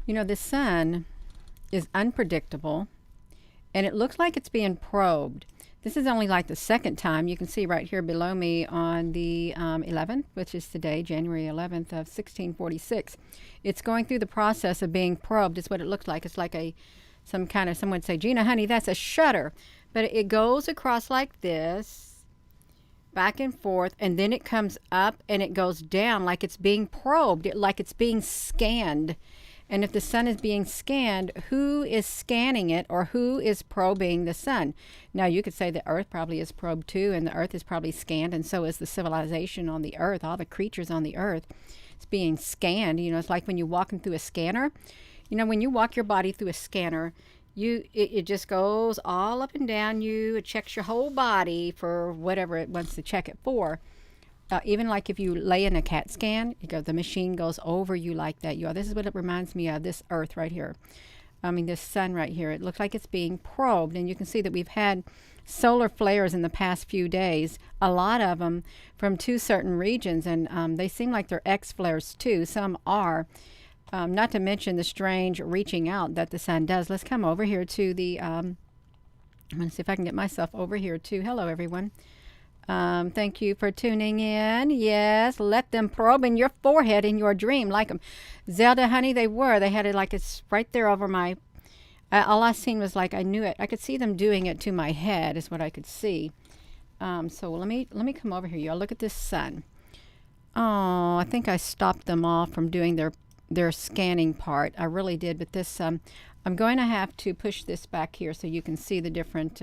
You know, the sun is unpredictable and it looks like it's being probed. This is only like the second time. You can see right here below me on the 11th, which is today, January 11th of 1646. It's going through the process of being probed. It's what it looks like. It's like some kind of, someone would say, Gina, honey, that's a shutter. But it goes across like this, back and forth, and then it comes up and it goes down like it's being probed, like it's being scanned. And if the sun is being scanned, who is scanning it or who is probing the sun? Now, you could say the earth probably is probed too, and the earth is probably scanned, and so is the civilization on the earth, all the creatures on the earth. It's being scanned. You know, it's like when you're walking through a scanner. You know, when you walk your body through a scanner, it just goes all up and down you. It checks your whole body for whatever it wants to check it for. Even like if you lay in a CAT scan, the machine goes over you like that. This is what it reminds me of, this earth right here. I mean, this sun right here. It looks like it's being probed, and you can see that we've had solar flares in the past few days, a lot of them from two certain regions, and they seem like they're X flares too. Some are. Not to mention the strange reaching out that the sun does. Let's come over here to the, I'm going to see if I can get myself over here too. Hello, everyone. Thank you for tuning in. Yes, let them probe in your forehead in your dream like them. Zelda, honey, they were. They had it like it's right there over my, all I seen was like I knew it. I could see them doing it to my head is what I could see. So let me come over here, y'all. Look at this sun. Oh, I think I stopped them all from doing their scanning part. I really did, but this, I'm going to have to push this back here so you can see the different,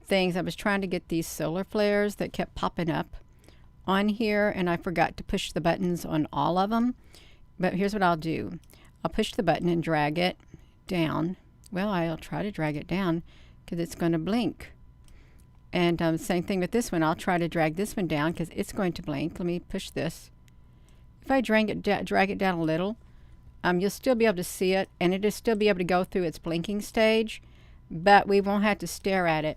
things. I was trying to get these solar flares that kept popping up on here, and I forgot to push the buttons on all of them. But here's what I'll do. I'll push the button and drag it down. Well, I'll try to drag it down because it's going to blink. And same thing with this one. I'll try to drag this one down because it's going to blink. Let me push this. If I drag it down a little, you'll still be able to see it, and it'll still be able to go through its blinking stage, but we won't have to stare at it.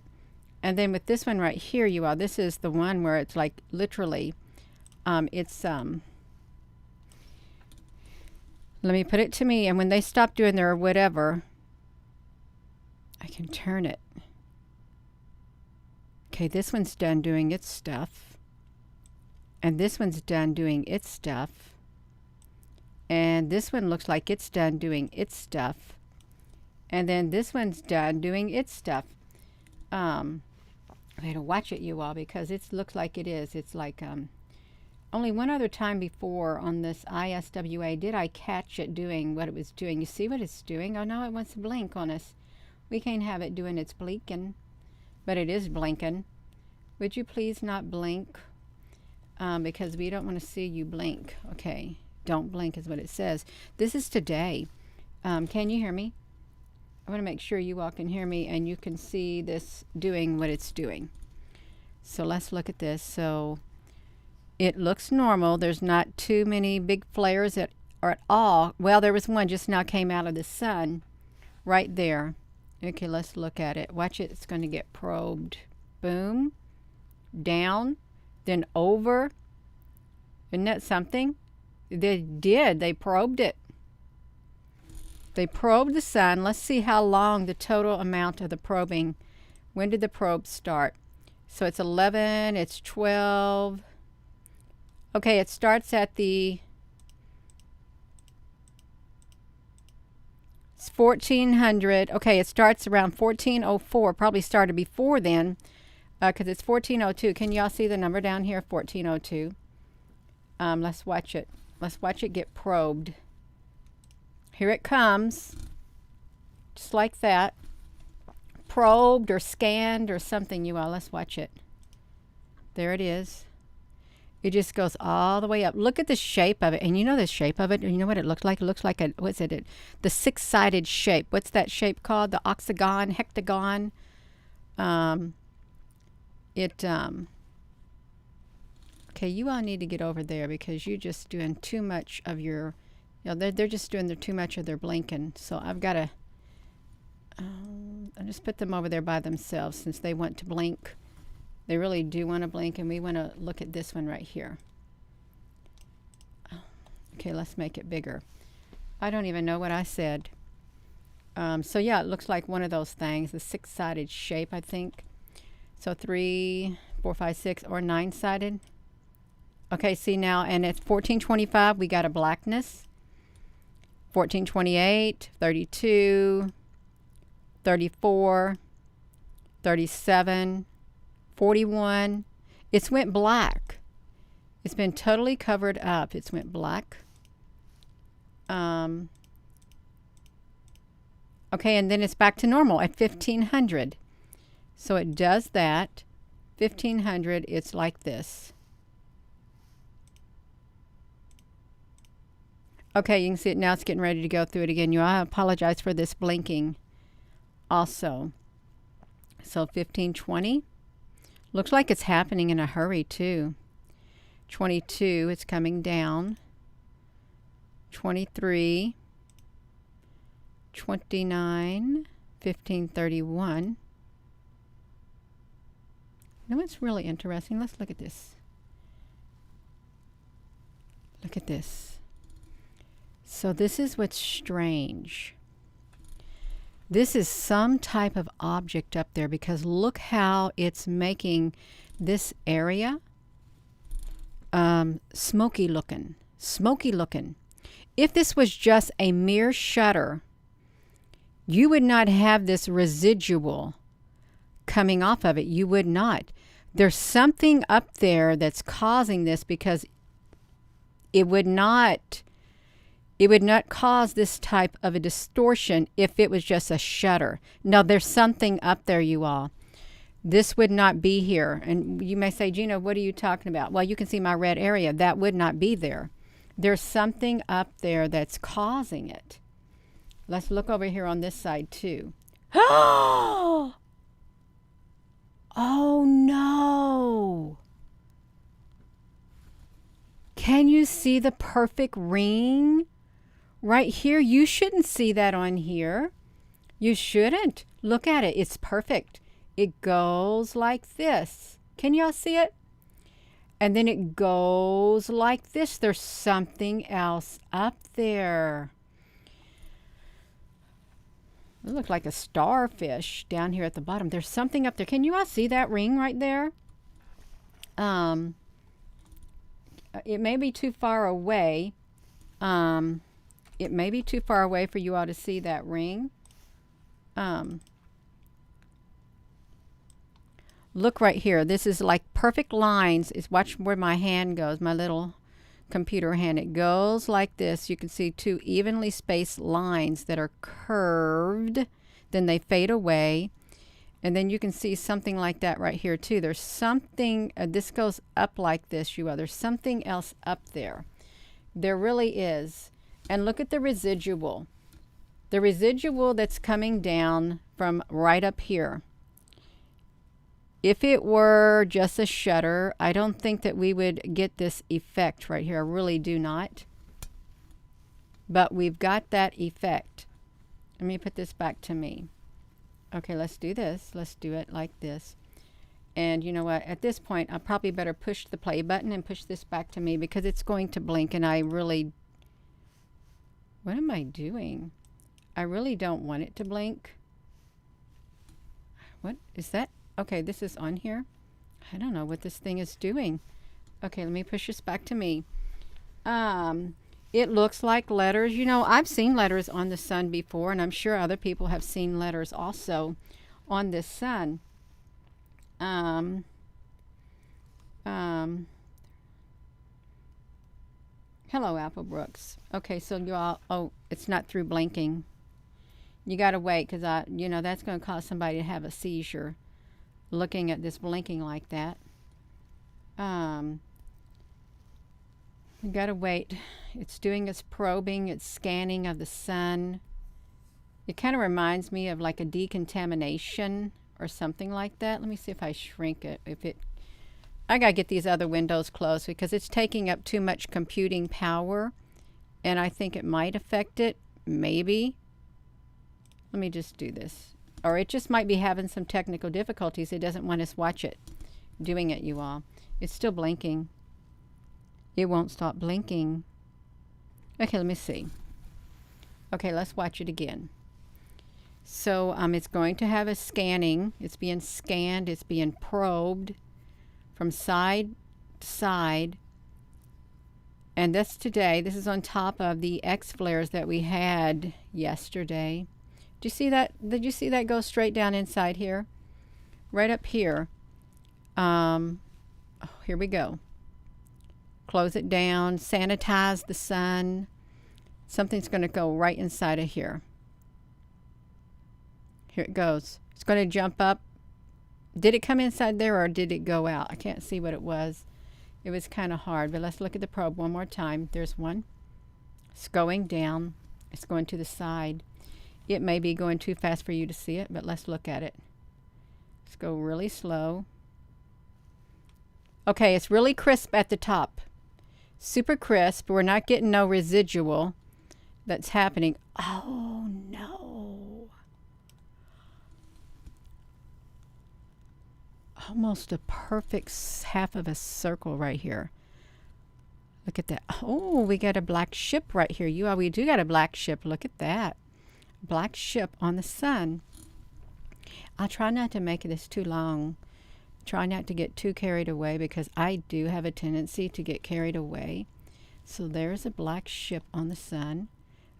And then with this one right here, you all, this is the one where it's like literally, let me put it to me, and when they stop doing their whatever, I can turn it. Okay, this one's done doing its stuff. And this one's done doing its stuff. And this one looks like it's done doing its stuff. And then this one's done doing its stuff. I had to watch it, you all, because it looks like it is. It's like only one other time before on this ISWA did I catch it doing what it was doing. You see what it's doing? Oh, no, it wants to blink on us. We can't have it doing its blinking, but it is blinking. Would you please not blink? Because we don't want to see you blink. Okay, don't blink is what it says. This is today. Can you hear me? I want to make sure you all can hear me and you can see this doing what it's doing. So let's look at this. So it looks normal. There's not too many big flares at all. Well, there was one just now came out of the sun right there. Okay, let's look at it. Watch it. It's going to get probed. Boom. Down. Then over. Isn't that something? They did. They probed it. They probed the sun. Let's see how long the total amount of the probing. When did the probe start? So it's 11, it's 12. Okay, it starts at the, it's 1400. Okay, it starts around 1404. Probably started before then because it's 1402. Can y'all see the number down here? 1402. Let's watch it. Let's watch it get probed. Here it comes, just like that. Probed or scanned or something, you all. Let's watch it. There it is. It just goes all the way up. Look at the shape of it. And you know the shape of it. You know what it looks like? It looks like what's it? The six-sided shape. What's that shape called? The octagon, hectagon. Okay, you all need to get over there because you're just doing too much of your, they're just doing too much of their blinking. So I've got to, I'll just put them over there by themselves since they want to blink. They really do want to blink, and we want to look at this one right here. Okay, let's make it bigger. I don't even know what I said. So yeah, it looks like one of those things, the six-sided shape, I think. So 3, 4, 5, 6, or 9-sided. Okay, see now, and at 1425, we got a blackness. 1428, 32, 34, 37, 41. It's went black. It's been totally covered up. It's went black. Okay, and then it's back to normal at 1500. So it does that. 1500, it's like this. Okay, you can see it now. It's getting ready to go through it again. I apologize for this blinking also. So 1520. Looks like it's happening in a hurry too. 22, it's coming down. 23. 29. 1531. Now what's really interesting, let's look at this. Look at this. So this is what's strange. This is some type of object up there, because look how it's making this area smoky looking. Smoky looking. If this was just a mere shutter, you would not have this residual coming off of it. You would not. There's something up there that's causing this, because it would not cause this type of a distortion if it was just a shutter. No, there's something up there, you all. This would not be here. And you may say, Gina, what are you talking about? Well, you can see my red area. That would not be there. There's something up there that's causing it. Let's look over here on this side too. Oh no! Can you see the perfect ring? Right here, you shouldn't see that on here. You shouldn't. Look at it. It's perfect. It goes like this. Can y'all see it? And then it goes like this. There's something else up there. It looks like a starfish down here at the bottom. There's something up there. Can you all see that ring right there? It may be too far away. It may be too far away for you all to see that ring. Look right here. This is like perfect lines. Watch where my hand goes, my little computer hand. It goes like this. You can see two evenly spaced lines that are curved. Then they fade away. And then you can see something like that right here too. There's something, this goes up like this, you all. There's something else up there. There really is. And look at the residual. The residual that's coming down from right up here. If it were just a shutter, I don't think that we would get this effect right here. I really do not. But we've got that effect. Let me put this back to me. Okay, let's do this. Let's do it like this. And you know what? At this point, I probably better push the play button and push this back to me, because it's going to blink, and I really... What am I doing? I really don't want it to blink. What is that? Okay, this is on here. I don't know what this thing is doing. Okay, let me push this back to me. It looks like letters. You know, I've seen letters on the sun before, and I'm sure other people have seen letters also on this sun. Hello, Apple Brooks. Okay, so you all, oh, it's not through blinking. You got to wait, because you know, that's going to cause somebody to have a seizure looking at this blinking like that. You got to wait. It's doing its probing, its scanning of the sun. It kind of reminds me of like a decontamination or something like that. Let me see if I shrink it. I got to get these other windows closed, because it's taking up too much computing power, and I think it might affect it. Maybe. Let me just do this. Or it just might be having some technical difficulties. It doesn't want us watch it doing it, you all. It's still blinking. It won't stop blinking. Okay, let me see. Okay, let's watch it again. So it's going to have a scanning. It's being scanned. It's being probed from side to side. And that's today. This is on top of the X flares that we had yesterday. Did you see that? Did you see that go straight down inside here? Right up here. Here we go. Close it down. Sanitize the sun. Something's going to go right inside of here. Here it goes. It's going to jump up. Did it come inside there or did it go out? I can't see what it was. It was kind of hard, but let's look at the probe one more time. There's one. It's going down. It's going to the side. It may be going too fast for you to see it, but let's look at it. Let's go really slow. Okay, it's really crisp at the top. Super crisp. We're not getting no residual that's happening. Oh, no. Almost a perfect half of a circle right here. Look at that. Oh, we got a black ship right here. We do got a black ship. Look at that. Black ship on the sun. I'll try not to make this too long. Try not to get too carried away because I do have a tendency to get carried away. So there's a black ship on the sun.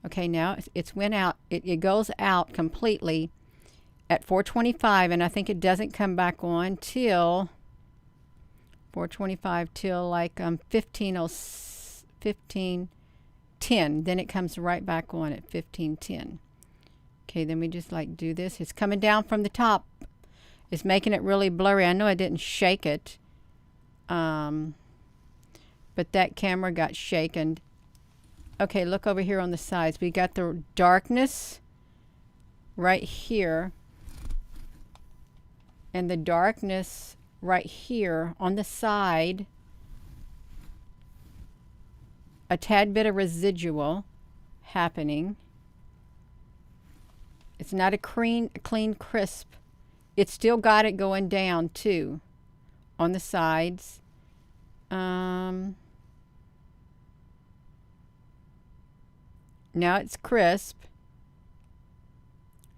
Okay, now it's went out. It goes out completely at 4:25, and I think it doesn't come back on till 4:25 till like 15:10. Then it comes right back on at 15:10. Okay, then we just like do this. It's coming down from the top. It's making it really blurry. I know I didn't shake it, but that camera got shaken. Okay, look over here on the sides. We got the darkness right here and the darkness right here on the side. A tad bit of residual happening. It's not a clean crisp. It's still got it going down too on the sides. Now it's crisp.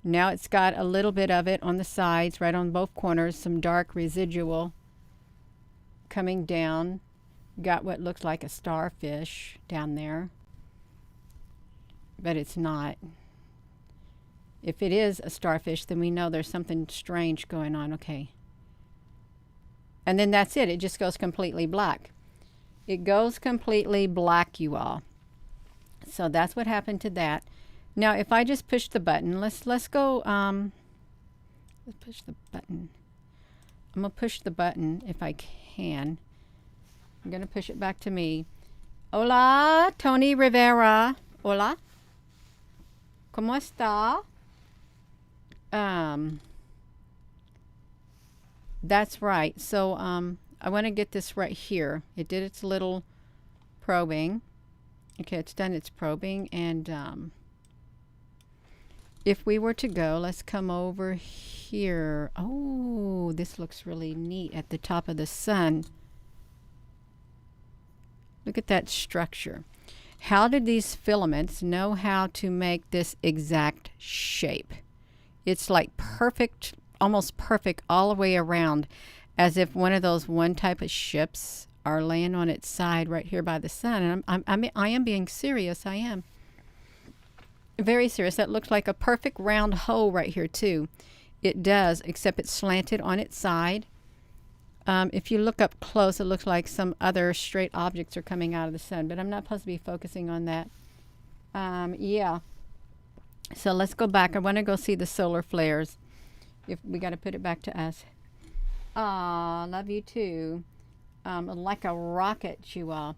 Now it's got a little bit of it on the sides, right on both corners, some dark residual coming down. Got what looks like a starfish down there, but it's not. If it is a starfish, then we know there's something strange going on. Okay. And then that's it. It just goes completely black. It goes completely black, you all. So that's what happened to that. Now, if I just push the button, let's go. Let's push the button. I'm gonna push the button if I can. I'm gonna push it back to me. Hola, Tony Rivera. Hola. ¿Cómo está? That's right. So I want to get this right here. It did its little probing. Okay, it's done its probing, and if we were to go, let's come over here. Oh, this looks really neat at the top of the sun. Look at that structure. How did these filaments know how to make this exact shape? It's like perfect, almost perfect all the way around, as if one of those one type of ships are laying on its side right here by the sun. And I am being serious. I am very serious. That looks like a perfect round hole right here too. It does, except it's slanted on its side. If you look up close, it looks like some other straight objects are coming out of the sun, but I'm not supposed to be focusing on that. Yeah. So let's go back. I want to go see the solar flares. If we got to put it back to us. Love you too. Like a rocket, you all.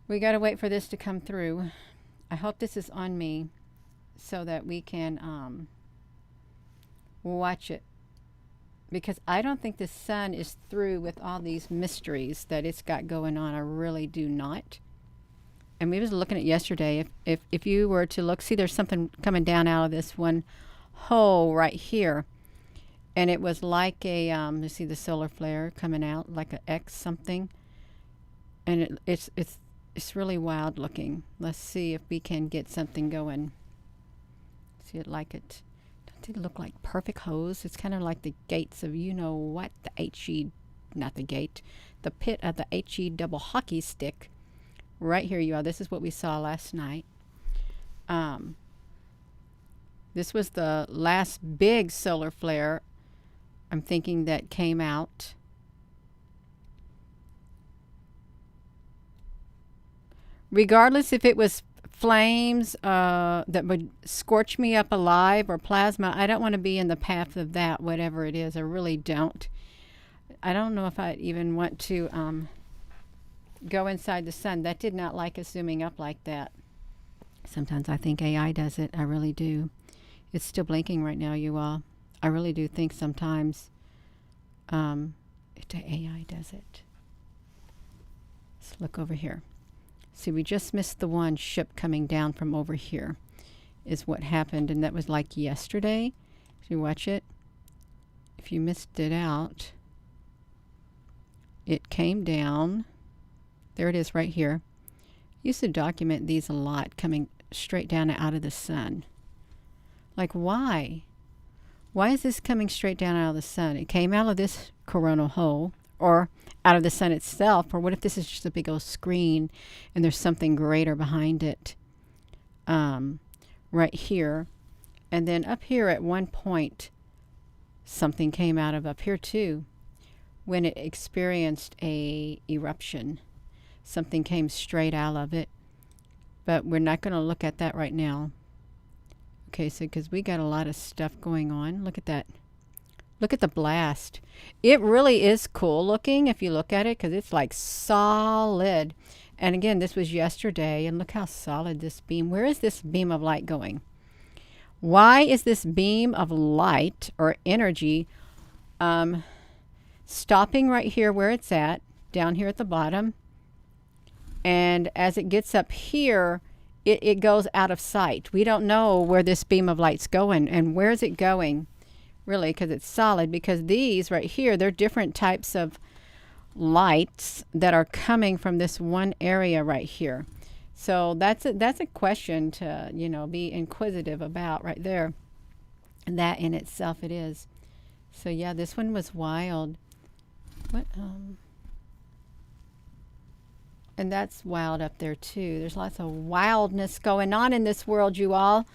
We got to wait for this to come through. I hope this is on me so that we can watch it. Because I don't think the sun is through with all these mysteries that it's got going on. I really do not. And we was looking at yesterday. If you were to look, see there's something coming down out of this one hole right here. And it was like a, you see the solar flare coming out, like an X something. And it's It's really wild looking. Let's see if we can get something going. See it like it. Don't they look like perfect hose? It's kind of like the gates of you know what? The HE, not the gate, the pit of the HE double hockey stick. Right here you are. This is what we saw last night. This was the last big solar flare, I'm thinking, that came out. Regardless if it was flames that would scorch me up alive or plasma, I don't want to be in the path of that, whatever it is. I really don't. I don't know if I even want to go inside the sun. That did not like us zooming up like that. Sometimes I think AI does it. I really do. It's still blinking right now, you all. I really do think sometimes the AI does it. Let's look over here. See, we just missed the one ship coming down from over here is what happened, and that was like yesterday. If you watch it, if you missed it out, it came down. There it is right here. I used to document these a lot, coming straight down out of the sun. Like, why? Why is this coming straight down out of the sun? It came out of this coronal hole, or out of the sun itself, or what if this is just a big old screen and there's something greater behind it? Right here. And then up here at one point, something came out of up here too. When it experienced a eruption, something came straight out of it. But we're not going to look at that right now. Okay, so because we got a lot of stuff going on. Look at that. Look at the blast. It really is cool looking if you look at it, because it's like solid. And again, this was yesterday, and look how solid this beam. Where is this beam of light going? Why is this beam of light or energy stopping right here where it's at, down here at the bottom? And as it gets up here, it goes out of sight. We don't know where this beam of light's going. And where is it going? Really, because it's solid. Because these right here, they're different types of lights that are coming from this one area right here. So that's a question to, you know, be inquisitive about right there. And that in itself it is. So yeah, this one was wild. What and that's wild up there too. There's lots of wildness going on in this world, you all.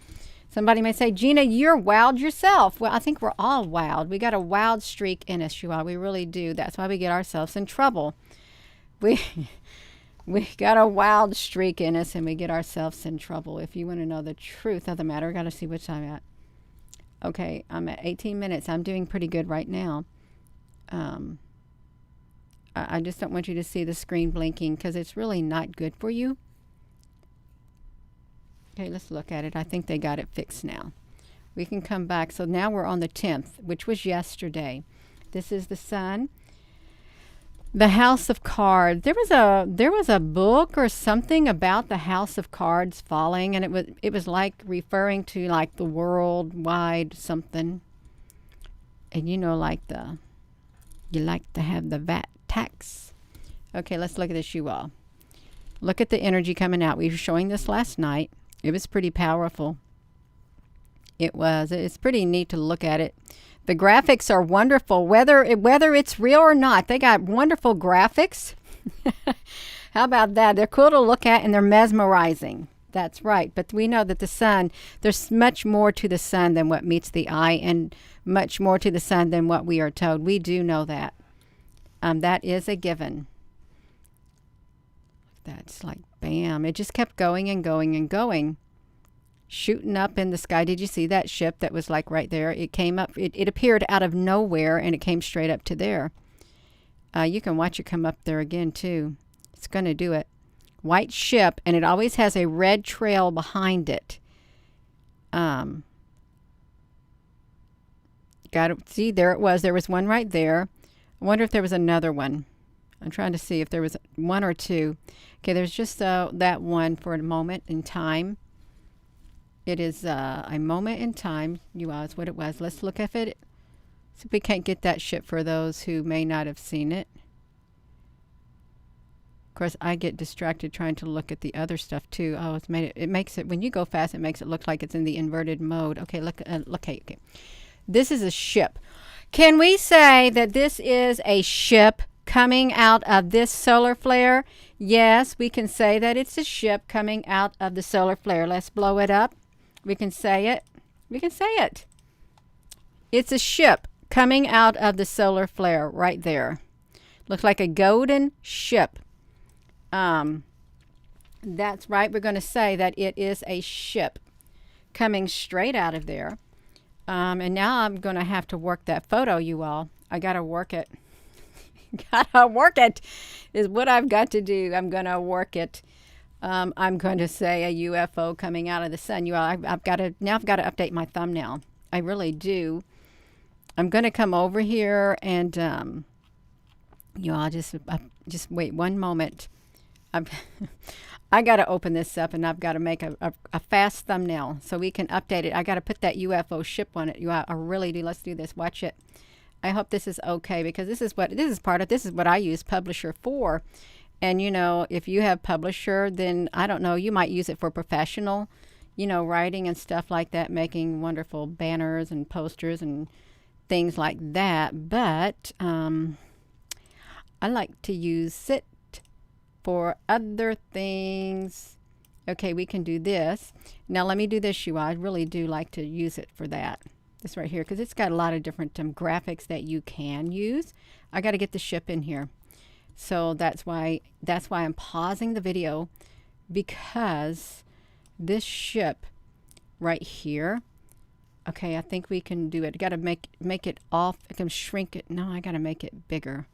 Somebody may say, Gina, you're wild yourself. Well, I think we're all wild. We got a wild streak in us, you all. We really do. That's why we get ourselves in trouble. We got a wild streak in us, and we get ourselves in trouble. If you want to know the truth of the matter, got to see which I'm at. Okay, I'm at 18 minutes. I'm doing pretty good right now. I just don't want you to see the screen blinking, because it's really not good for you. Okay, let's look at it. I think they got it fixed now. We can come back. So now we're on the 10th, which was yesterday. This is the sun. The House of Cards. There was a book or something about the House of Cards falling, and it was like referring to like the worldwide something. And you know, like you like to have the VAT tax. Okay, let's look at this, you all. Look at the energy coming out. We were showing this last night. It was pretty powerful. It was. It's pretty neat to look at it. The graphics are wonderful, whether it's real or not. They got wonderful graphics. How about that? They're cool to look at, and they're mesmerizing. That's right. But we know that the sun, there's much more to the sun than what meets the eye, and much more to the sun than what we are told. We do know that. That is a given. That's like, bam. It just kept going and going and going. Shooting up in the sky. Did you see that ship that was like right there? It came up. It appeared out of nowhere, and it came straight up to there. You can watch it come up there again, too. It's going to do it. White ship, and it always has a red trail behind it. Got it. See, there it was. There was one right there. I wonder if there was another one. I'm trying to see if there was one or two. Okay, there's just that one for a moment in time. It is a moment in time, you all, is what it was. Let's look at it. See if we can't get that ship for those who may not have seen it. course, I get distracted trying to look at the other stuff too. Oh, it's made it. It makes it, when you go fast, it makes it look like it's in the inverted mode. Okay, look. Okay. This is a ship. Can we say that this is a ship coming out of this solar flare? Yes, we can say that it's a ship coming out of the solar flare. Let's blow it up. We can say it. We can say it. It's a ship coming out of the solar flare right there. Looks like a golden ship. That's right. We're going to say that it is a ship coming straight out of there. And now I'm going to have to work that photo, you all. I got to work it. Gotta work it is what I've got to do. I'm going to work it. I'm going to say a UFO coming out of the sun. You all, I've got to update my thumbnail. I really do. I'm going to come over here and, you all, just wait one moment. I got to open this up, and I've got to make a fast thumbnail so we can update it. I got to put that UFO ship on it. I really do. Let's do this. Watch it. I hope this is okay, because this is what I use Publisher for. And, you know, if you have Publisher, then I don't know, you might use it for professional, you know, writing and stuff like that, making wonderful banners and posters and things like that. But I like to use it for other things. Okay, we can do this. Now let me do this, you all. I really do like to use it for that. This right here, because it's got a lot of different graphics that you can use. I got to get the ship in here. So that's why I'm pausing the video, because this ship right here, okay, I think we can do it. I got to make it off. I can shrink it. No, I got to make it bigger.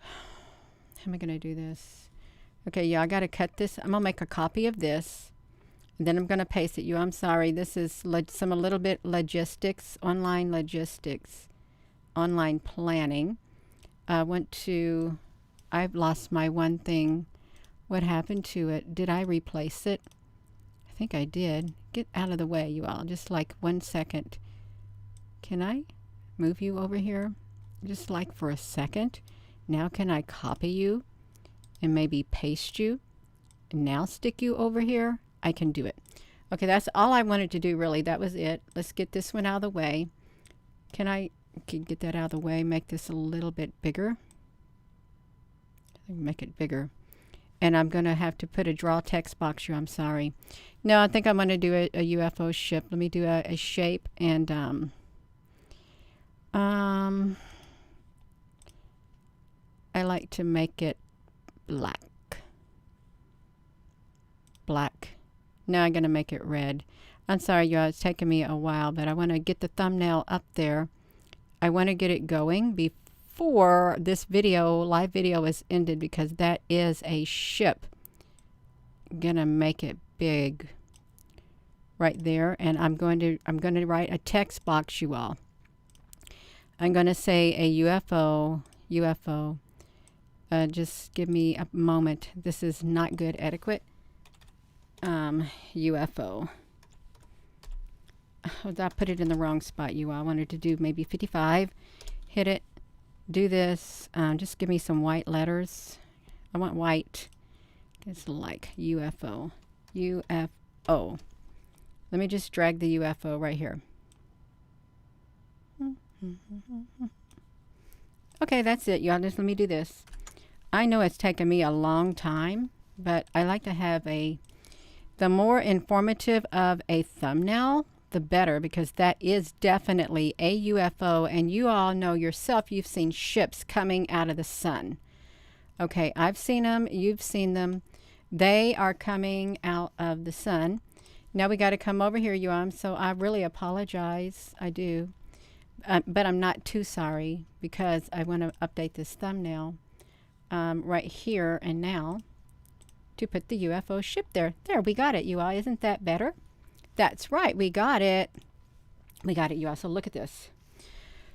How am I going to do this? Okay, yeah, I got to cut this. I'm going to make a copy of this, and then I'm going to paste it. I'm sorry. This is a little bit logistics, online planning. I've lost my one thing. What happened to it? Did I replace it? I think I did. Get out of the way, you all. Just like 1 second. Can I move you over here? Just like for a second. Now can I copy you and maybe paste you and now stick you over here? I can do it. Okay, that's all I wanted to do, really. That was it. Let's get this one out of the way. Can I get that out of the way? Make this a little bit bigger. Make it bigger. And I'm going to have to put a draw text box here. I'm sorry. No, I think I'm going to do a UFO ship. Let me do a shape, and I like to make it black. Now I'm going to make it red. I'm sorry, y'all. It's taking me a while, but I want to get the thumbnail up there. I want to get it going before this live video is ended, because that is a ship. I'm going to make it big right there, and I'm going to write a text box, you all. I'm going to say a UFO. Just give me a moment. This is not good etiquette. UFO. Oh, I put it in the wrong spot, you all. I wanted to do maybe 55. Hit it. Do this. Just give me some white letters. I want white. It's like UFO. UFO. Let me just drag the UFO right here. Okay, that's it, y'all. Just let me do this. I know it's taken me a long time, but I like to have the more informative of a thumbnail, the better, because that is definitely a UFO, and you all know yourself, you've seen ships coming out of the sun. Okay, I've seen them, you've seen them. They are coming out of the sun. Now we got to come over here, you all. So I really apologize. I do. But I'm not too sorry, because I want to update this thumbnail right here and now to put the UFO ship there. There, we got it, you all. Isn't that better? That's right, we got it. We got it, you all. So look at this.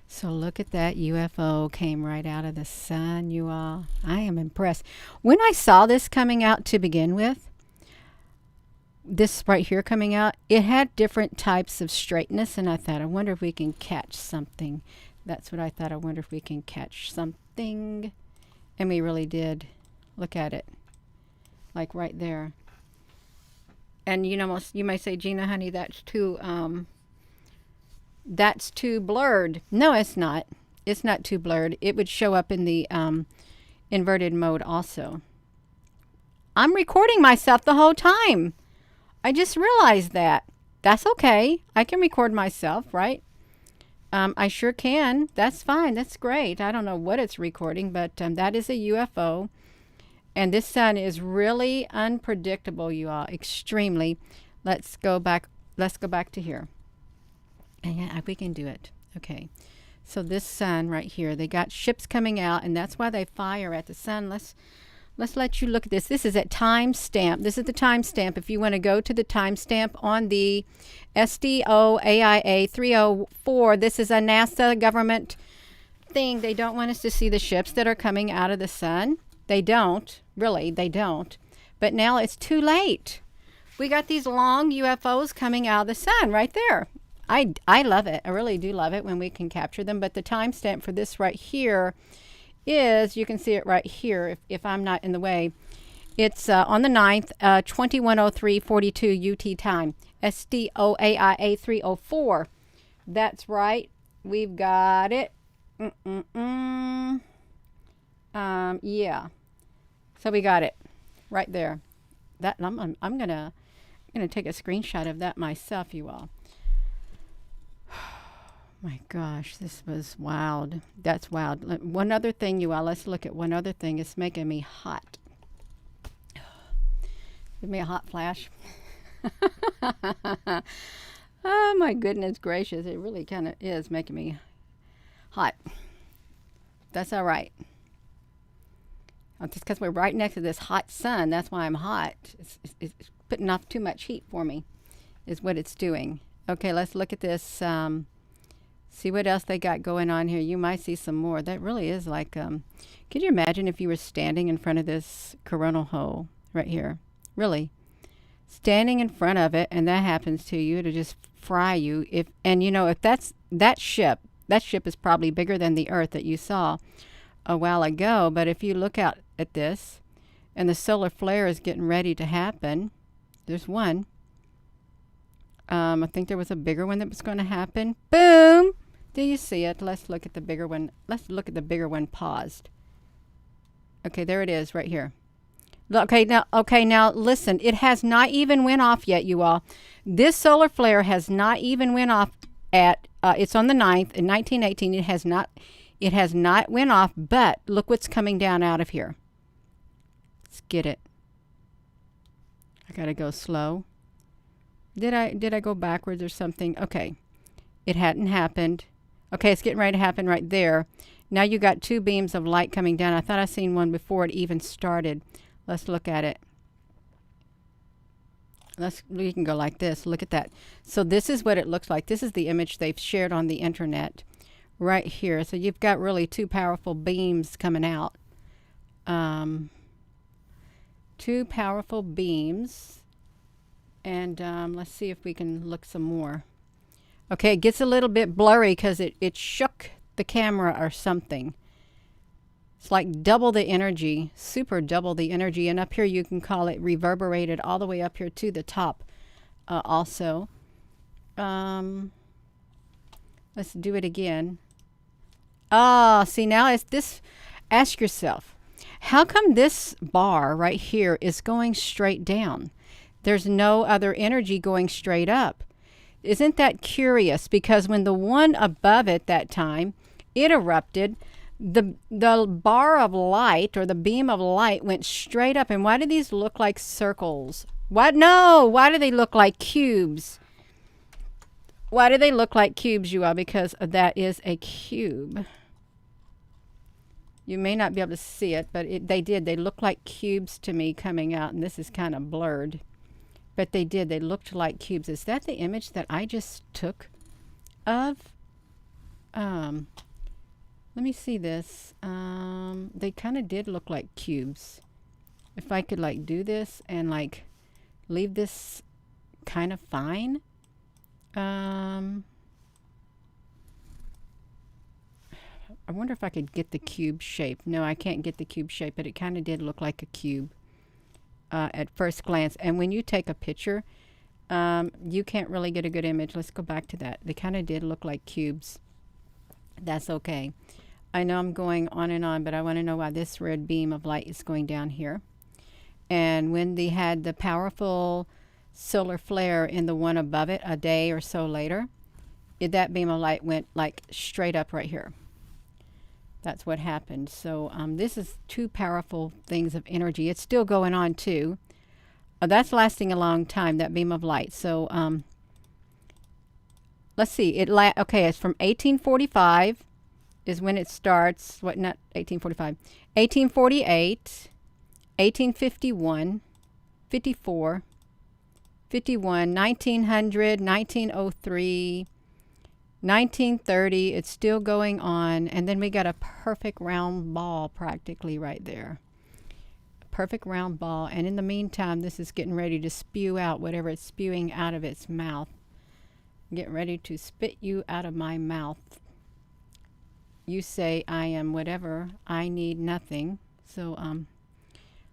So look at that. UFO came right out of the sun, you all. I am impressed. When I saw this coming out to begin with, this right here coming out, it had different types of straightness, and I thought, I wonder if we can catch something. That's what I thought. I wonder if we can catch something. And we really did. Look at it. Like right there. And you know, you may say, Gina, honey, that's too blurred. No, it's not. It's not too blurred. It would show up in the inverted mode also. I'm recording myself the whole time. I just realized that. That's okay. I can record myself, right? I sure can. That's fine. That's great. I don't know what it's recording, but that is a UFO. And this sun is really unpredictable, you all. Extremely. Let's go back. Let's go back to here. And yeah, we can do it. Okay. So this sun right here, they got ships coming out, and that's why they fire at the sun. Let's let you look at this. This is at timestamp. This is the timestamp. If you want to go to the timestamp on the SDO AIA 304, this is a NASA government thing. They don't want us to see the ships that are coming out of the sun. They don't. Really, they don't. But now it's too late. We got these long UFOs coming out of the sun right there. I love it. I really do love it when we can capture them. But the timestamp for this right here is, you can see it right here if I'm not in the way. It's on the 9th, 21:03:42 UT time. SDOAIA 304. That's right. We've got it. Yeah. So we got it right there. That I'm gonna take a screenshot of that myself, you all. My gosh, this was wild. That's wild. One other thing, you all. Let's look at one other thing. It's making me hot. Give me a hot flash. Oh my goodness gracious! It really kind of is making me hot. That's all right. Just because we're right next to this hot sun, that's why I'm hot. It's putting off too much heat for me, is what it's doing. Okay, let's look at this. See what else they got going on here. You might see some more. That really is like, could you imagine if you were standing in front of this coronal hole right here? Really. Standing in front of it, and that happens to you, to just fry you. And you know, if that ship is probably bigger than the Earth that you saw a while ago. But if you look out at this, and the solar flare is getting ready to happen, there's one. I think there was a bigger one that was going to happen. Boom! Do you see it? Let's look at the bigger one. Let's look at the bigger one paused. Okay, there it is right here. Okay, now listen. It has not even went off yet, you all. This solar flare has not even went off at, it's on the 9th in 1918. It has not went off, but look what's coming down out of here. Let's get it. I got to go slow. Did I go backwards or something? Okay. It hadn't happened. Okay, it's getting ready to happen right there. Now you got two beams of light coming down. I thought I seen one before it even started. Let's look at it. We can go like this. Look at that. So this is what it looks like. This is the image they've shared on the internet right here. So you've got really two powerful beams coming out. Two powerful beams. And let's see if we can look some more. Okay, it gets a little bit blurry because it shook the camera or something. It's like double the energy, super double the energy. And up here you can call it reverberated all the way up here to the top also. Let's do it again. See, now it's this. Ask yourself, how come this bar right here is going straight down? There's no other energy going straight up. Isn't that curious? Because when the one above it that time, it erupted, the bar of light or the beam of light went straight up. And why do these look like circles? What? No, why do they look like cubes? Why do they look like cubes, you all? Because that is a cube. You may not be able to see it, but they did. They look like cubes to me coming out, and this is kind of blurred. But they did. They looked like cubes. Is that the image that I just took of? Let me see this. They kind of did look like cubes. If I could like do this and like leave this kind of fine. I wonder if I could get the cube shape. No, I can't get the cube shape, but it kind of did look like a cube at first glance. And when you take a picture, you can't really get a good image. Let's go back to that. They kind of did look like cubes. That's okay. I know I'm going on and on, but I want to know why this red beam of light is going down here. And when they had the powerful solar flare in the one above it a day or so later, that beam of light went like straight up right here. That's what happened. So this is two powerful things of energy. It's still going on too. That's lasting a long time, that beam of light. So let's see. Okay, it's from 1845 is when it starts. What, not 1845. 1848, 1851, 54, 51, 1900, 1903, 1930. It's still going on. And then we got a perfect round ball practically right there. Perfect round ball. And in the meantime, this is getting ready to spew out whatever it's spewing out of its mouth. Getting ready to spit you out of my mouth. You say I am whatever. I need nothing. So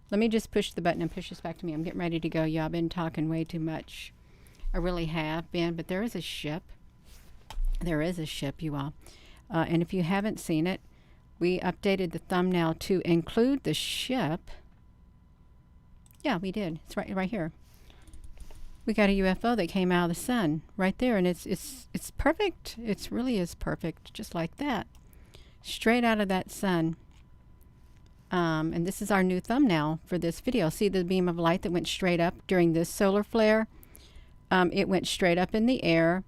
let me just push the button and push this back to me. I'm getting ready to go. Yeah, I've been talking way too much. I really have been. But there is a ship. There is a ship, you all. And if you haven't seen it, we updated the thumbnail to include the ship. Yeah, we did. It's right here. We got a UFO that came out of the sun right there, and it's perfect. It really is perfect, just like that, straight out of that sun. And this is our new thumbnail for this video. See the beam of light that went straight up during this solar flare? It went straight up in the air,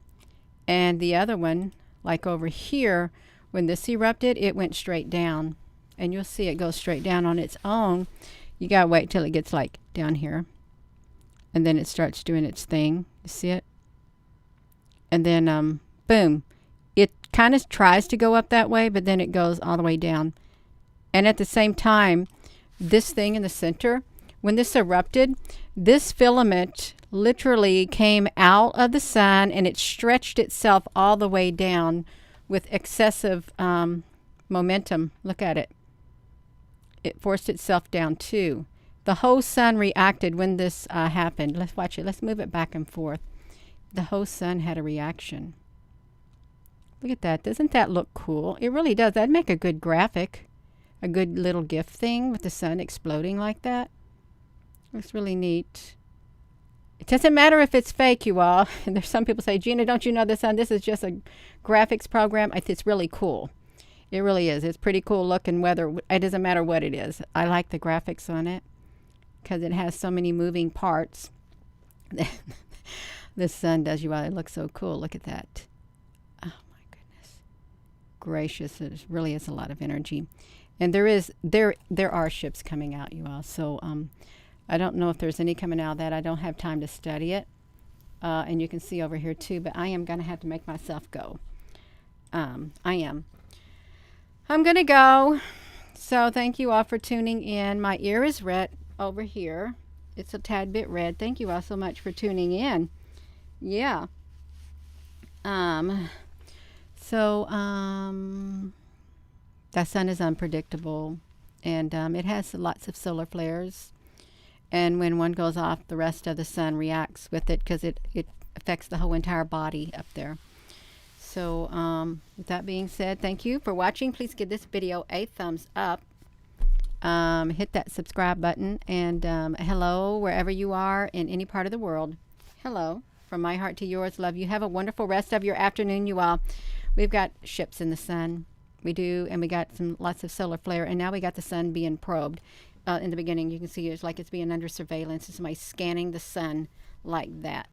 and the other one, like over here, when this erupted, it went straight down, and you'll see it go straight down on its own. You gotta wait till it gets like down here, and then it starts doing its thing. You see it? And then boom, it kind of tries to go up that way, but then it goes all the way down. And at the same time, this thing in the center, when this erupted, this filament literally came out of the sun, and it stretched itself all the way down with excessive momentum. Look at it. It forced itself down too. The whole sun reacted when this happened. Let's watch it. Let's move it back and forth. The whole sun had a reaction. Look at that. Doesn't that look cool? It really does. That'd make a good graphic. A good little GIF thing with the sun exploding like that. Looks really neat. It doesn't matter if it's fake, you all. And there's some people say, Gina, don't you know the sun? This is just a graphics program. It's really cool. It really is. It's pretty cool looking, whether it doesn't matter what it is. I like the graphics on it because it has so many moving parts. The sun does, you all. It looks so cool. Look at that. Oh my goodness gracious. It really is a lot of energy. And there are ships coming out, you all. So I don't know if there's any coming out of that. I don't have time to study it. And you can see over here too, but I am going to have to make myself go. I am. I'm going to go. So thank you all for tuning in. My ear is red over here. It's a tad bit red. Thank you all so much for tuning in. Yeah. That sun is unpredictable, and it has lots of solar flares. And when one goes off, the rest of the sun reacts with it because it affects the whole entire body up there. So with that being said, thank you for watching. Please give this video a thumbs up. Hit that subscribe button, and hello wherever you are in any part of the world. Hello from my heart to yours. Love you. Have a wonderful rest of your afternoon, you all. We've got ships in the sun. We do, and we got lots of solar flare, and now we got the sun being probed. In the beginning, you can see it's like it's being under surveillance. It's somebody scanning the sun like that.